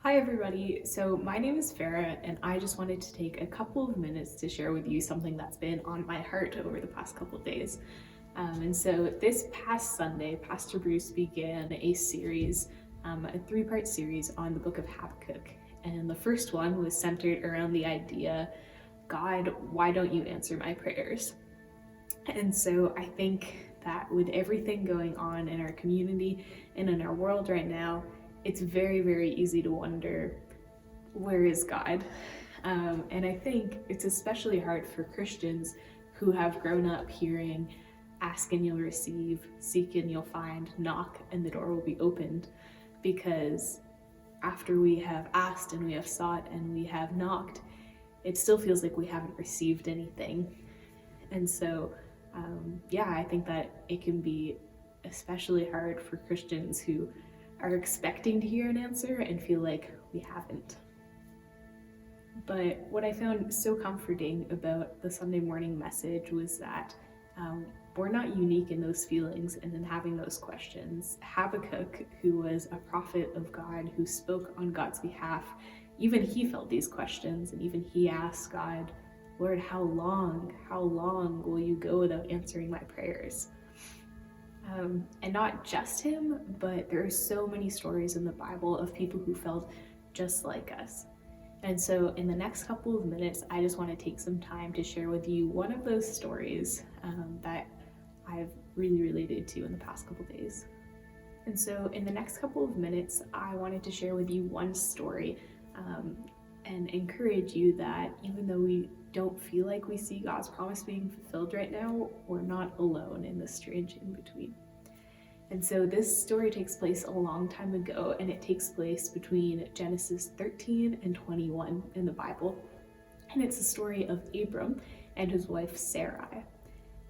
Hi everybody, so my name is Farah and I just wanted to take a couple of minutes to share with you something that's been on my heart over the past couple of days. And so this past Sunday, Pastor Bruce began a series, a three-part series on the book of Habakkuk. And the first one was centered around the idea, God, why don't you answer my prayers? And so I think that with everything going on in our community and in our world right now, it's very, very easy to wonder, where is God? And I think it's especially hard for Christians who have grown up hearing, ask and you'll receive, seek and you'll find, knock and the door will be opened. Because after we have asked and we have sought and we have knocked, it still feels like we haven't received anything. And so, I think that it can be especially hard for Christians who are expecting to hear an answer and feel like we haven't. But what I found so comforting about the Sunday morning message was that we're not unique in those feelings and in having those questions. Habakkuk, who was a prophet of God, who spoke on God's behalf, even he felt these questions, and even he asked God, Lord, how long will you go without answering my prayers? And not just him, but there are so many stories in the Bible of people who felt just like us. And so in the next couple of minutes, I just want to take some time to share with you one of those stories that I've really related to in the past couple days. And so in the next couple of minutes, I wanted to share with you one story and encourage you that even though we don't feel like we see God's promise being fulfilled right now, we're not alone in this strange in-between. And so this story takes place a long time ago, and it takes place between Genesis 13 and 21 in the Bible. And it's the story of Abram and his wife Sarai.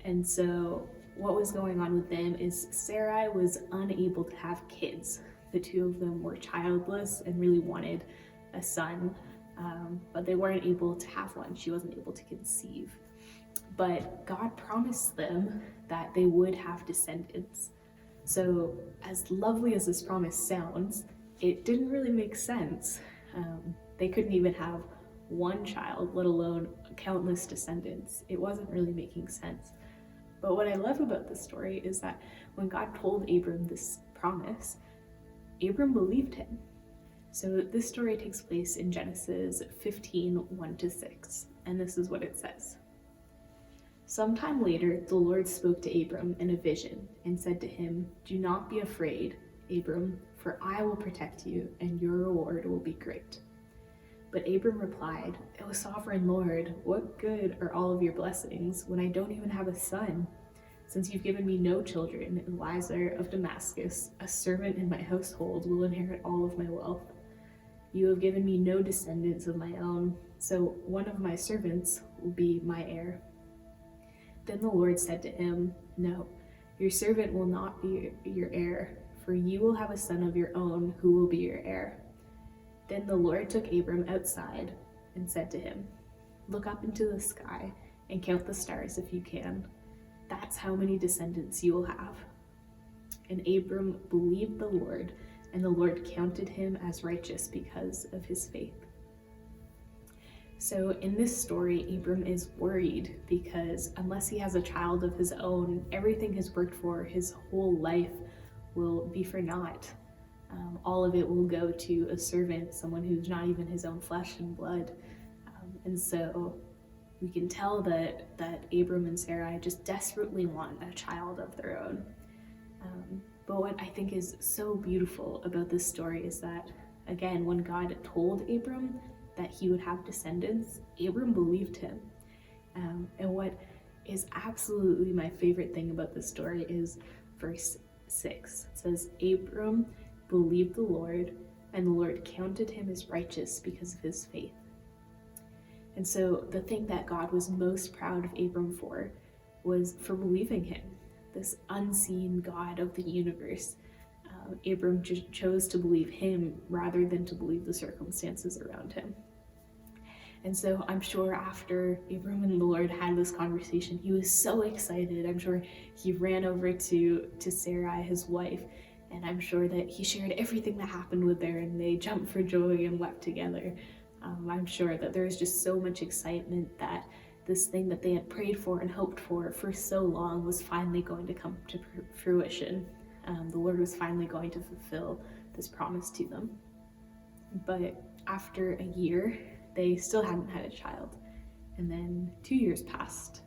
And so what was going on with them is Sarai was unable to have kids. The two of them were childless and really wanted a son, but they weren't able to have one. She wasn't able to conceive. But God promised them that they would have descendants. So as lovely as this promise sounds, it didn't really make sense. They couldn't even have one child, let alone countless descendants. It wasn't really making sense. But what I love about this story is that when God told Abram this promise, Abram believed him. So this story takes place in Genesis 15, 1-6, and this is what it says. Sometime later, the Lord spoke to Abram in a vision and said to him, "Do not be afraid, Abram, for I will protect you, and your reward will be great." But Abram replied, "O sovereign Lord, what good are all of your blessings when I don't even have a son? Since you've given me no children, Eliezer of Damascus, a servant in my household, will inherit all of my wealth. You have given me no descendants of my own, so one of my servants will be my heir." Then the Lord said to him, "No, your servant will not be your heir, for you will have a son of your own who will be your heir." Then the Lord took Abram outside and said to him, "Look up into the sky and count the stars if you can. That's how many descendants you will have." And Abram believed the Lord, and the Lord counted him as righteous because of his faith. So in this story, Abram is worried because unless he has a child of his own, everything he's worked for his whole life will be for naught. All of it will go to a servant, someone who's not even his own flesh and blood. And so we can tell that Abram and Sarai just desperately want a child of their own. But what I think is so beautiful about this story is that, again, when God told Abram that he would have descendants, Abram believed him. And what is absolutely my favorite thing about this story is verse 6. It says, Abram believed the Lord, and the Lord counted him as righteous because of his faith. And so the thing that God was most proud of Abram for was for believing him, this unseen God of the universe. Abram just chose to believe him rather than to believe the circumstances around him. And so I'm sure after Abram and the Lord had this conversation, he was so excited. I'm sure he ran over to Sarai, his wife, And I'm sure that he shared everything that happened with her, and they jumped for joy and wept together. I'm sure that there was just so much excitement that this thing that they had prayed for and hoped for so long was finally going to come to fruition. The Lord was finally going to fulfill this promise to them. But after a year, they still hadn't had a child. And then 2 years passed,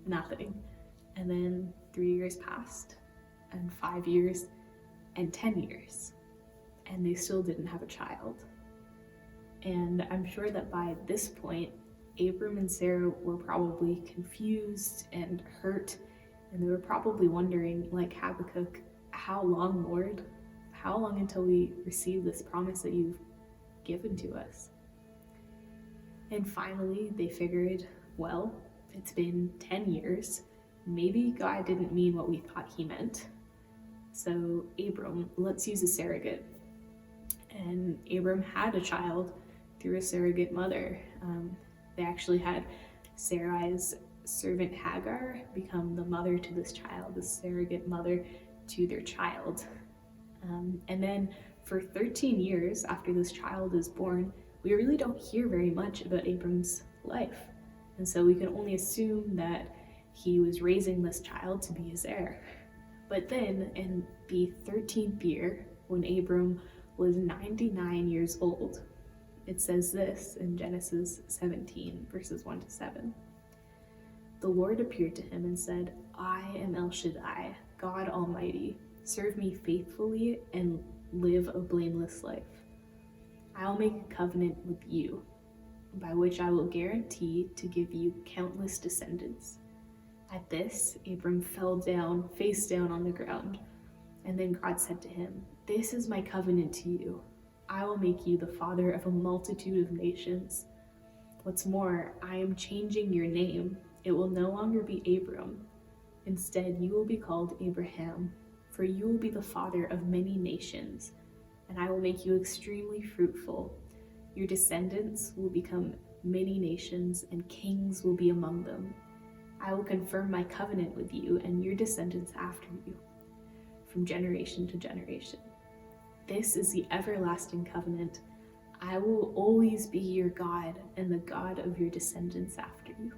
nothing. And then 3 years passed, and 5 years, and 10 years. And they still didn't have a child. And I'm sure that by this point, Abram and Sarah were probably confused and hurt, and they were probably wondering, like Habakkuk, how long, Lord? How long until we receive this promise that you've given to us? And finally, they figured, well, it's been 10 years. Maybe God didn't mean what we thought he meant. So Abram, let's use a surrogate. And Abram had a child through a surrogate mother. They actually had Sarai's servant Hagar become the mother to this child, the surrogate mother to their child. And then for 13 years after this child is born, we really don't hear very much about Abram's life. And so we can only assume that he was raising this child to be his heir. But then in the 13th year, when Abram was 99 years old, it says this in Genesis 17, verses 1 to 7. The Lord appeared to him and said, I am El Shaddai, God Almighty. Serve me faithfully and live a blameless life. I will make a covenant with you, by which I will guarantee to give you countless descendants. At this, Abram fell down, face down on the ground. And then God said to him, This is my covenant to you. I will make you the father of a multitude of nations. What's more, I am changing your name. It will no longer be Abram. Instead, you will be called Abraham, for you will be the father of many nations, and I will make you extremely fruitful. Your descendants will become many nations, and kings will be among them. I will confirm my covenant with you and your descendants after you, from generation to generation. This is the everlasting covenant. I will always be your God and the God of your descendants after you.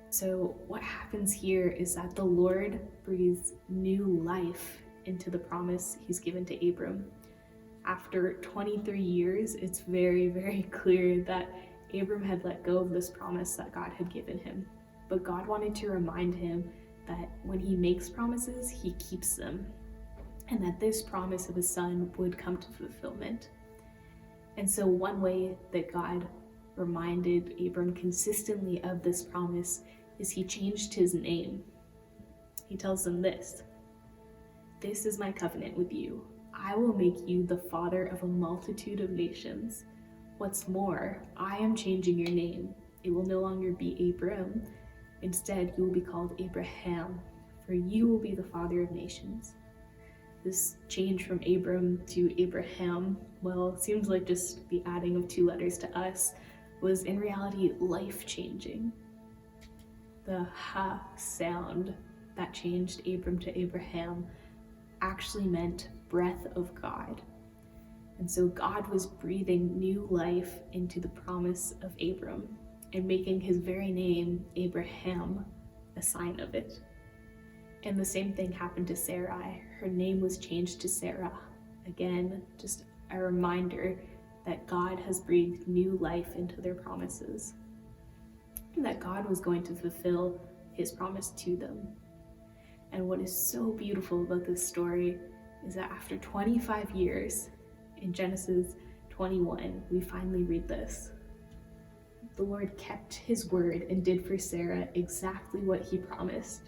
So what happens here is that the Lord breathes new life into the promise he's given to Abram. After 23 years, it's very, very clear that Abram had let go of this promise that God had given him. But God wanted to remind him that when he makes promises, he keeps them, and that this promise of a son would come to fulfillment. And so one way that God reminded Abram consistently of this promise is he changed his name. He tells them this: This is my covenant with you. I will make you the father of a multitude of nations. What's more, I am changing your name. It will no longer be Abram. Instead, you will be called Abraham, for you will be the father of nations. This change from Abram to Abraham, well, it seems like just the adding of 2 letters to us, was in reality life-changing. The ha sound that changed Abram to Abraham actually meant breath of God. And so God was breathing new life into the promise of Abram and making his very name, Abraham, a sign of it. And the same thing happened to Sarai. Her name was changed to Sarah. Again, just a reminder that God has breathed new life into their promises, and that God was going to fulfill his promise to them. And what is so beautiful about this story is that after 25 years, in Genesis 21, we finally read this. The Lord kept his word and did for Sarah exactly what he promised.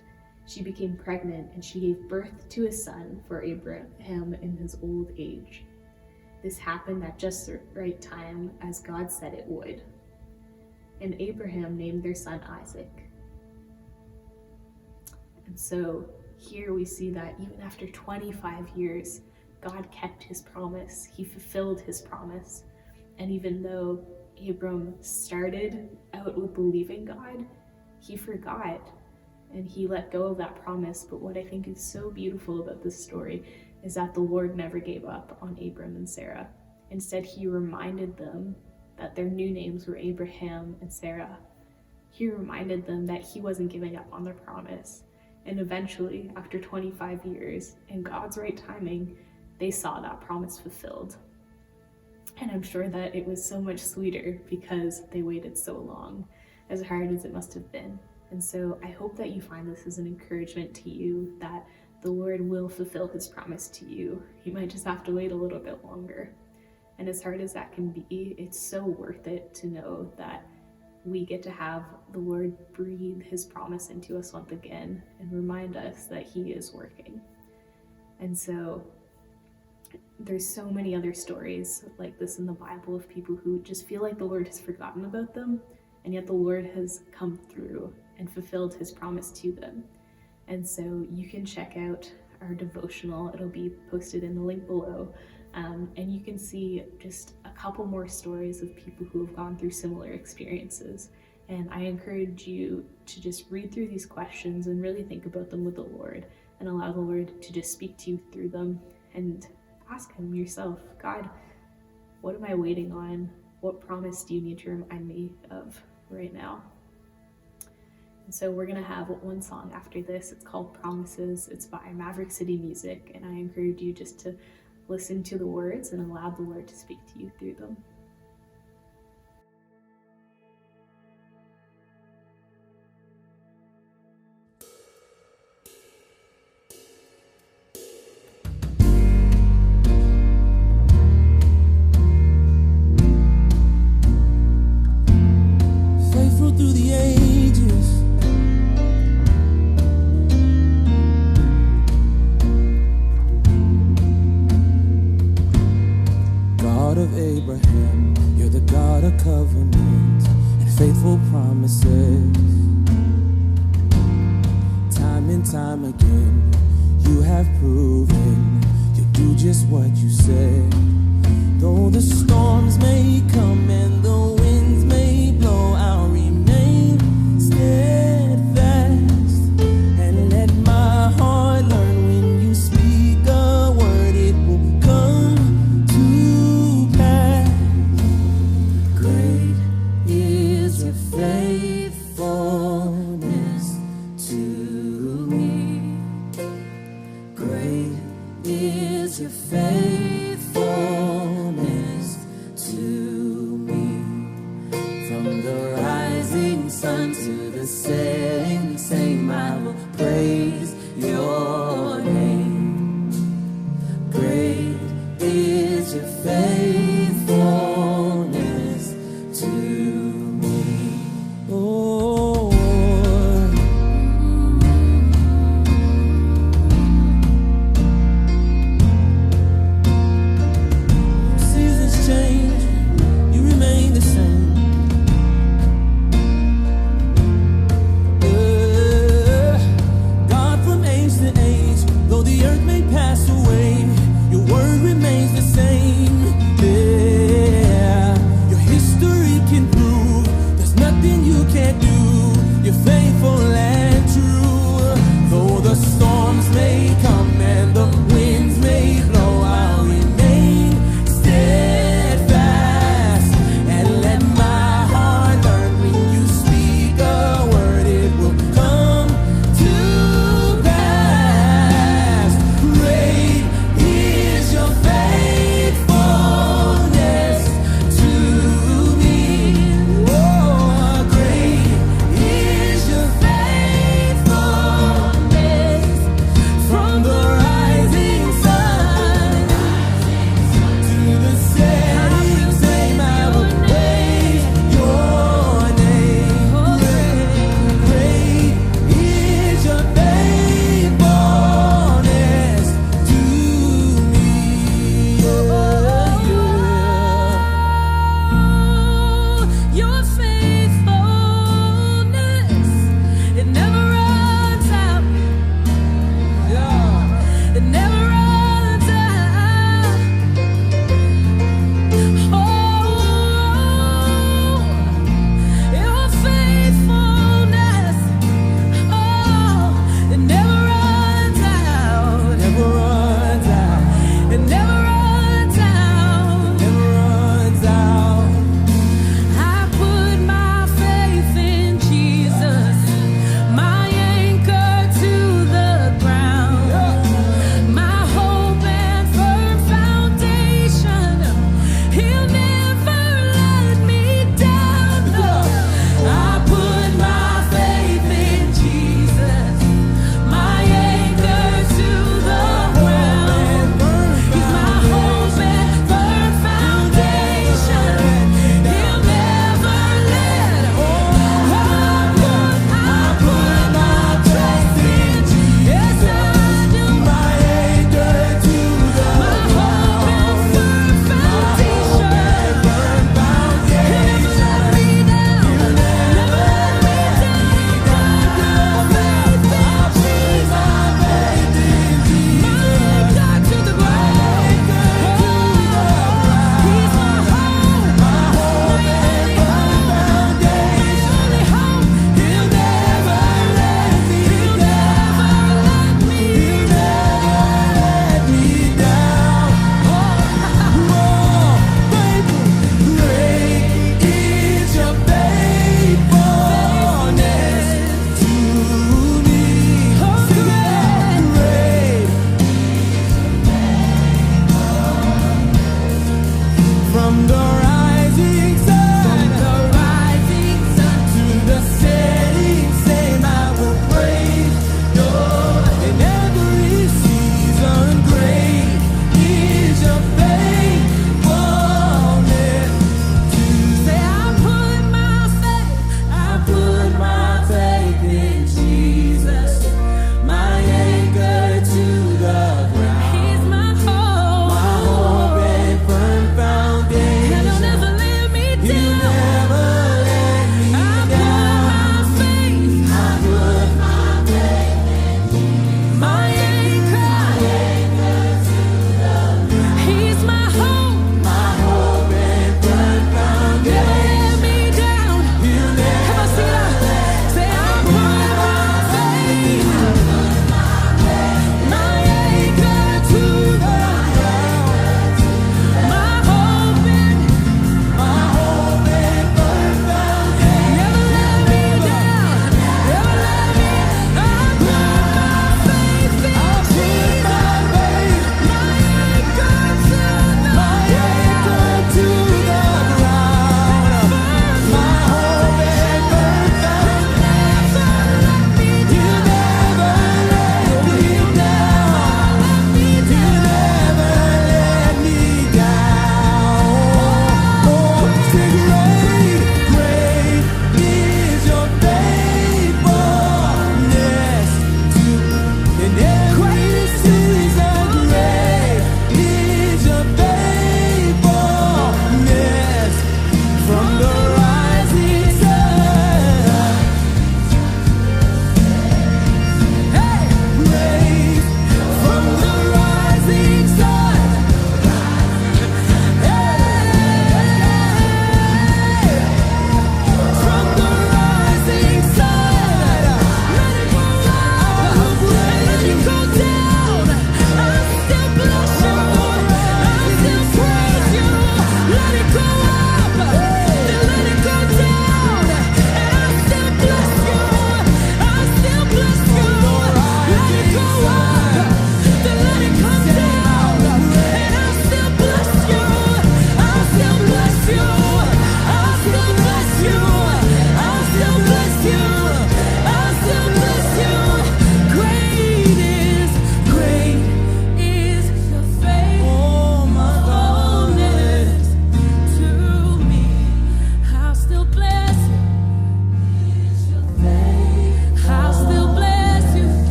She became pregnant and she gave birth to a son for Abraham in his old age. This happened at just the right time, as God said it would. And Abraham named their son Isaac. And so here we see that even after 25 years, God kept his promise. He fulfilled his promise. And even though Abram started out with believing God, he forgot and he let go of that promise. But what I think is so beautiful about this story is that the Lord never gave up on Abram and Sarah. Instead, he reminded them that their new names were Abraham and Sarah. He reminded them that he wasn't giving up on their promise. And eventually, after 25 years, in God's right timing, they saw that promise fulfilled. And I'm sure that it was so much sweeter because they waited so long, as hard as it must have been. And so I hope that you find this as an encouragement to you that the Lord will fulfill his promise to you. You might just have to wait a little bit longer. And as hard as that can be, it's so worth it to know that we get to have the Lord breathe his promise into us once again and remind us that he is working. And so there's so many other stories like this in the Bible of people who just feel like the Lord has forgotten about them, and yet the Lord has come through and fulfilled his promise to them. And so you can check out our devotional. It'll be posted in the link below. And you can see just a couple more stories of people who have gone through similar experiences. And I encourage you to just read through these questions and really think about them with the Lord and allow the Lord to just speak to you through them, and ask him yourself, God, what am I waiting on? What promise do you need to remind me of right now? And so we're gonna have one song after this. It's called Promises. It's by Maverick City Music, and I encourage you just to listen to the words and allow the Lord to speak to you through them. Faithful through the ages, God of Abraham, you're the God of covenant and faithful promises. Time and time again, you have proven you do just what you said. Though the storms may come and the winds may blow, I'll remain steadfast and let my heart learn when you speak a word, it will come to pass. Great is your faithfulness to me. Great is your faithfulness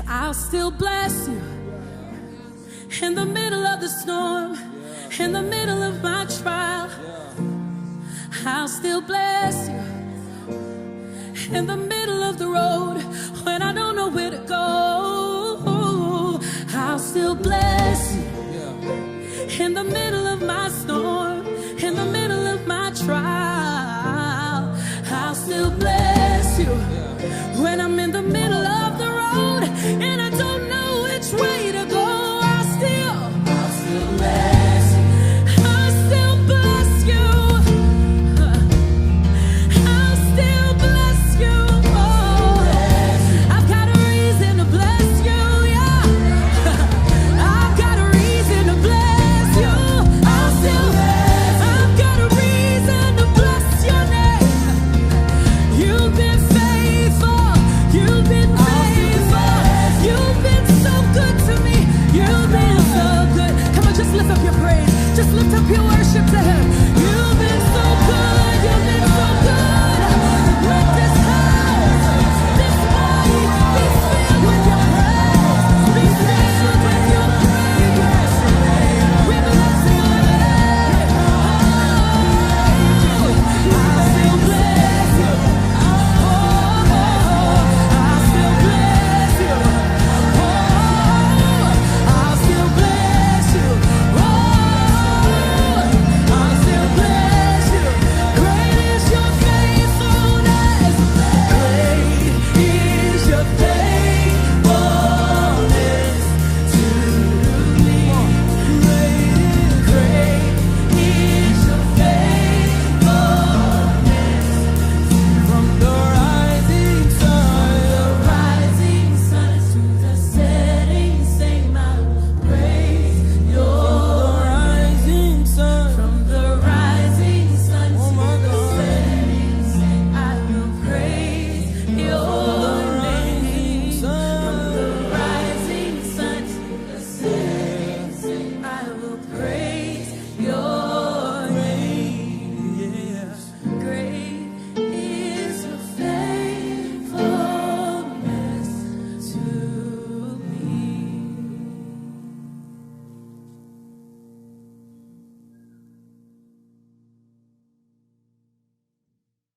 I'll still bless you in the middle of the storm, in the middle of my trial. I'll still bless you in the middle of the road when I don't know where to go. I'll still bless you in the middle of my storm, in the middle of my trial. I'll still bless you when I'm in the middle of the road and I don't know which way to go. I'll still bless you. I'll still bless you. I'll still bless you. Oh, I've got a reason to bless you, yeah. I've got a reason to bless you. I've got a reason to bless your name. You've been faithful. You've been faithful. You've been so good to me. You've been so good. Come on, just lift up your praise. Just lift up your worship